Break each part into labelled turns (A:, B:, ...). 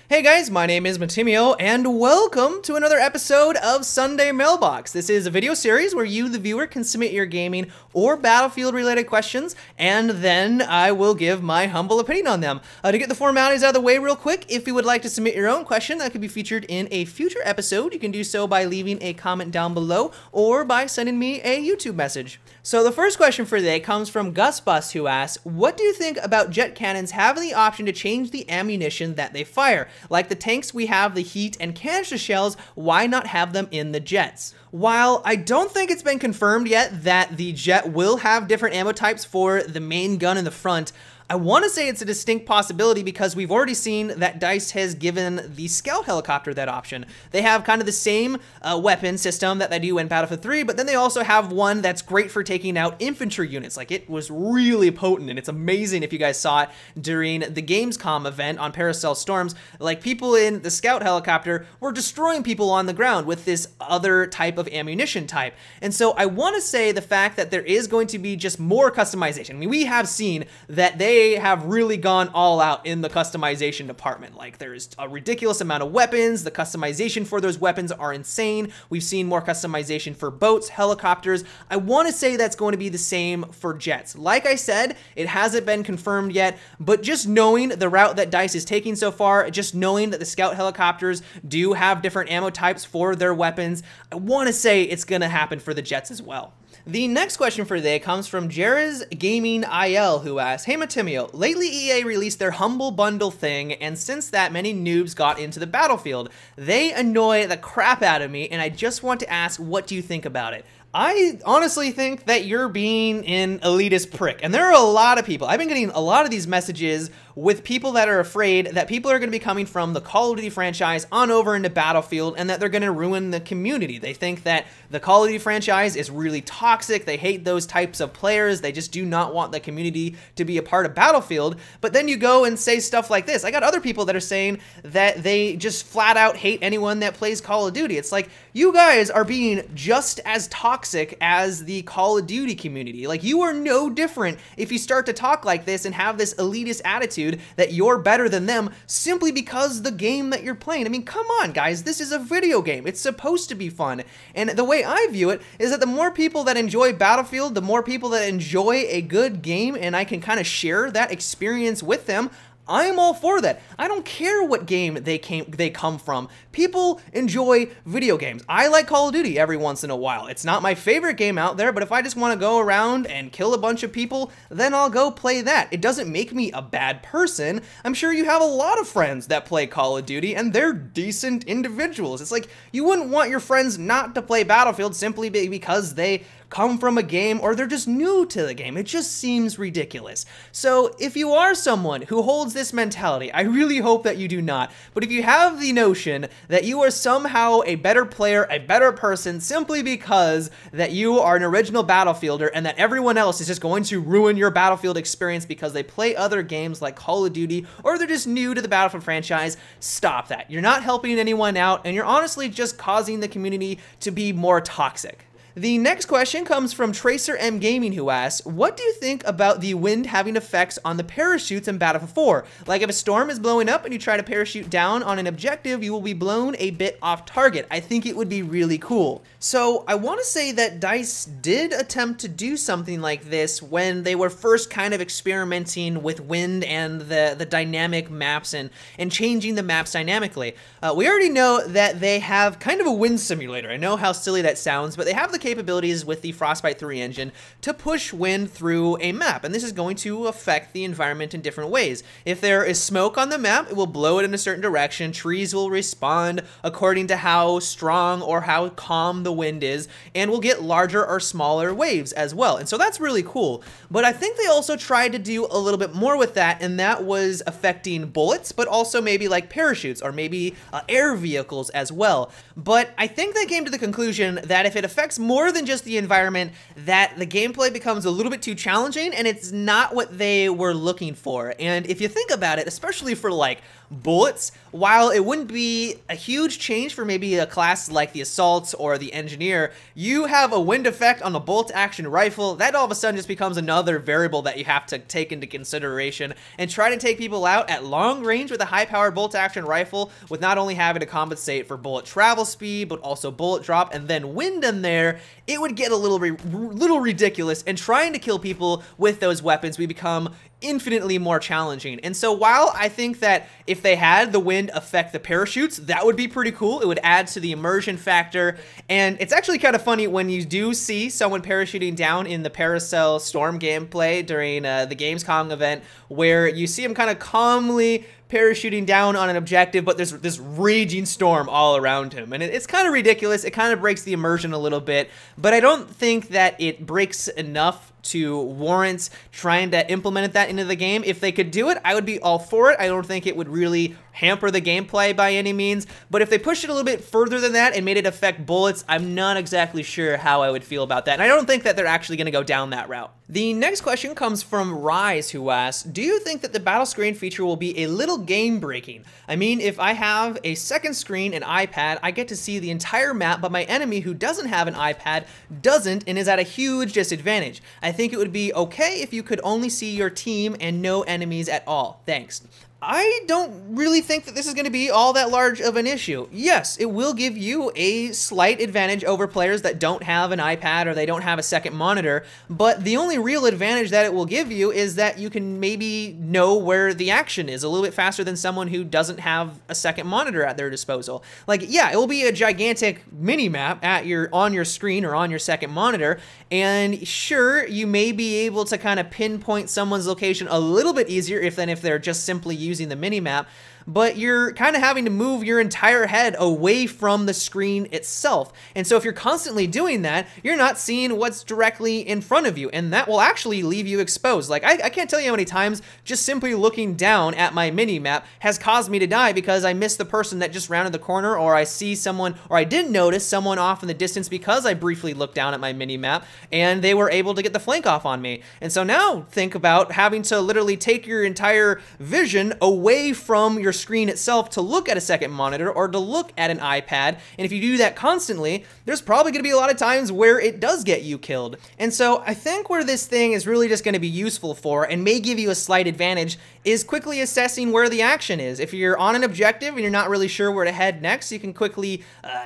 A: Hey guys, my name is Matimio, and welcome to another episode of Sunday Mailbox. This is a video series where you, the viewer, can submit your gaming or Battlefield-related questions, and then I will give my humble opinion on them. To get the formalities out of the way real quick, if you would like to submit your own question that could be featured in a future episode, you can do so by leaving a comment down below or by sending me a YouTube message. So the first question for today comes from Gus Bus, who asks, what do you think about jet cannons having the option to change the ammunition that they fire? Like the tanks, we have the heat and canister shells, why not have them in the jets? While I don't think it's been confirmed yet that the jet will have different ammo types for the main gun in the front, I want to say it's a distinct possibility because we've already seen that DICE has given the scout helicopter that option. They have kind of the same weapon system that they do in Battlefield 3, but then they also have one that's great for taking out infantry units. Like, it was really potent, and it's amazing if you guys saw it during the Gamescom event on Paracel Storms. Like, people in the scout helicopter were destroying people on the ground with this other type of ammunition type. And so I want to say the fact that there is going to be just more customization. I mean, we have seen that they have really gone all out in the customization department. Like, there's a ridiculous amount of weapons. The customization for those weapons are insane. We've seen more customization for boats, helicopters. I want to say that's going to be the same for jets. Like I said, it hasn't been confirmed yet, but just knowing the route that DICE is taking so far, just knowing that the scout helicopters do have different ammo types for their weapons, I want to say it's going to happen for the jets as well. The next question for today comes from Jerez Gaming IL, who asks, hey Matimio, lately EA released their Humble Bundle thing, and since that many noobs got into the Battlefield. They annoy the crap out of me, and I just want to ask, what do you think about it? I honestly think that you're being an elitist prick, and there are a lot of people. I've been getting a lot of these messages with people that are afraid that people are going to be coming from the Call of Duty franchise on over into Battlefield and that they're going to ruin the community. They think that the Call of Duty franchise is really toxic. They hate those types of players. They just do not want the community to be a part of Battlefield. But then you go and say stuff like this. I got other people that are saying that they just flat out hate anyone that plays Call of Duty. It's like, you guys are being just as toxic as the Call of Duty community. Like, you are no different if you start to talk like this and have this elitist attitude that you're better than them simply because the game that you're playing. I mean, come on, guys. This is a video game. It's supposed to be fun. And the way I view it is that the more people that enjoy Battlefield, the more people that enjoy a good game, and I can kind of share that experience with them, I'm all for that. I don't care what game they come from. People enjoy video games. I like Call of Duty every once in a while. It's not my favorite game out there, but if I just want to go around and kill a bunch of people, then I'll go play that. It doesn't make me a bad person. I'm sure you have a lot of friends that play Call of Duty, and they're decent individuals. It's like, you wouldn't want your friends not to play Battlefield simply because they come from a game or they're just new to the game. It just seems ridiculous. So if you are someone who holds this mentality, I really hope that you do not, but if you have the notion that you are somehow a better player, a better person, simply because that you are an original Battlefielder and that everyone else is just going to ruin your Battlefield experience because they play other games like Call of Duty or they're just new to the Battlefield franchise, stop that. You're not helping anyone out, and you're honestly just causing the community to be more toxic. The next question comes from Tracer M Gaming, who asks, what do you think about the wind having effects on the parachutes in Battlefield 4? Like, if a storm is blowing up and you try to parachute down on an objective, you will be blown a bit off target. I think it would be really cool. So I want to say that DICE did attempt to do something like this when they were first kind of experimenting with wind and the dynamic maps and changing the maps dynamically. We already know that they have kind of a wind simulator. I know how silly that sounds, but they have the capabilities with the Frostbite 3 engine to push wind through a map, and this is going to affect the environment in different ways. If there is smoke on the map, it will blow it in a certain direction. Trees will respond according to how strong or how calm the wind is, and we'll get larger or smaller waves as well. And so that's really cool. But I think they also tried to do a little bit more with that, and that was affecting bullets, but also maybe like parachutes or maybe air vehicles as well. But I think they came to the conclusion that if it affects more than just the environment, that the gameplay becomes a little bit too challenging and it's not what they were looking for. And if you think about it, especially for like bullets. While it wouldn't be a huge change for maybe a class like the Assault or the Engineer, you have a wind effect on the bolt-action rifle. That all of a sudden just becomes another variable that you have to take into consideration and try to take people out at long range with a high-powered bolt-action rifle, with not only having to compensate for bullet travel speed, but also bullet drop and then wind in there. It would get a little ridiculous, and trying to kill people with those weapons would become infinitely more challenging. And so while I think that if they had the wind affect the parachutes, that would be pretty cool. It would add to the immersion factor. And it's actually kind of funny when you do see someone parachuting down in the Paracel Storm gameplay during the Gamescom event, where you see them kind of calmly parachuting down on an objective, but there's this raging storm all around him. And it's kind of ridiculous. It kind of breaks the immersion a little bit, but I don't think that it breaks enough to warrant trying to implement that into the game. If they could do it, I would be all for it. I don't think it would really hamper the gameplay by any means, but if they pushed it a little bit further than that and made it affect bullets, I'm not exactly sure how I would feel about that, and I don't think that they're actually going to go down that route. The next question comes from Rise, who asks, do you think that the battle screen feature will be a little game-breaking? I mean, if I have a second screen, an iPad, I get to see the entire map, but my enemy who doesn't have an iPad doesn't and is at a huge disadvantage. I think it would be okay if you could only see your team and no enemies at all. Thanks. I don't really think that this is going to be all that large of an issue. Yes, it will give you a slight advantage over players that don't have an iPad or they don't have a second monitor, but the only real advantage that it will give you is that you can maybe know where the action is a little bit faster than someone who doesn't have a second monitor at their disposal. Like, yeah, it will be a gigantic mini-map on your screen or on your second monitor, and sure, you may be able to kind of pinpoint someone's location a little bit easier than if they're just simply using the mini-map, but you're kind of having to move your entire head away from the screen itself. And so if you're constantly doing that, you're not seeing what's directly in front of you, and that will actually leave you exposed. Like, I can't tell you how many times just simply looking down at my mini-map has caused me to die because I missed the person that just rounded the corner, or I see someone, or I didn't notice someone off in the distance because I briefly looked down at my mini-map, and they were able to get the flank off on me. And so now think about having to literally take your entire vision away from your screen itself to look at a second monitor or to look at an iPad, and if you do that constantly, there's probably going to be a lot of times where it does get you killed. And so I think where this thing is really just going to be useful for, and may give you a slight advantage, is quickly assessing where the action is. If you're on an objective and you're not really sure where to head next, you can quickly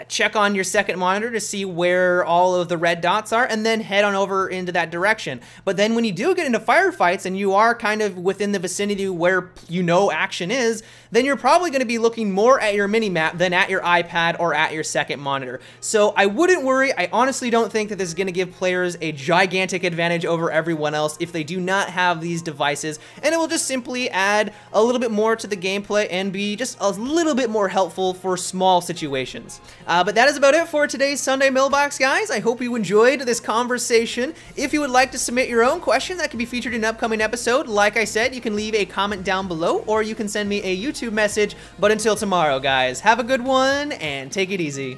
A: check on your second monitor to see where all of the red dots are, and then head on over into that direction. But then when you do get into firefights and you are kind of within the vicinity where you know action is, then you're probably going to be looking more at your mini-map than at your iPad or at your second monitor. So I wouldn't worry. I honestly don't think that this is going to give players a gigantic advantage over everyone else if they do not have these devices, and it will just simply add a little bit more to the gameplay and be just a little bit more helpful for small situations. But that is about it for today's Sunday Mailbox, guys. I hope you enjoyed this conversation. If you would like to submit your own question that can be featured in an upcoming episode, like I said, you can leave a comment down below, or you can send me a YouTube message. But until tomorrow, guys, have a good one and take it easy.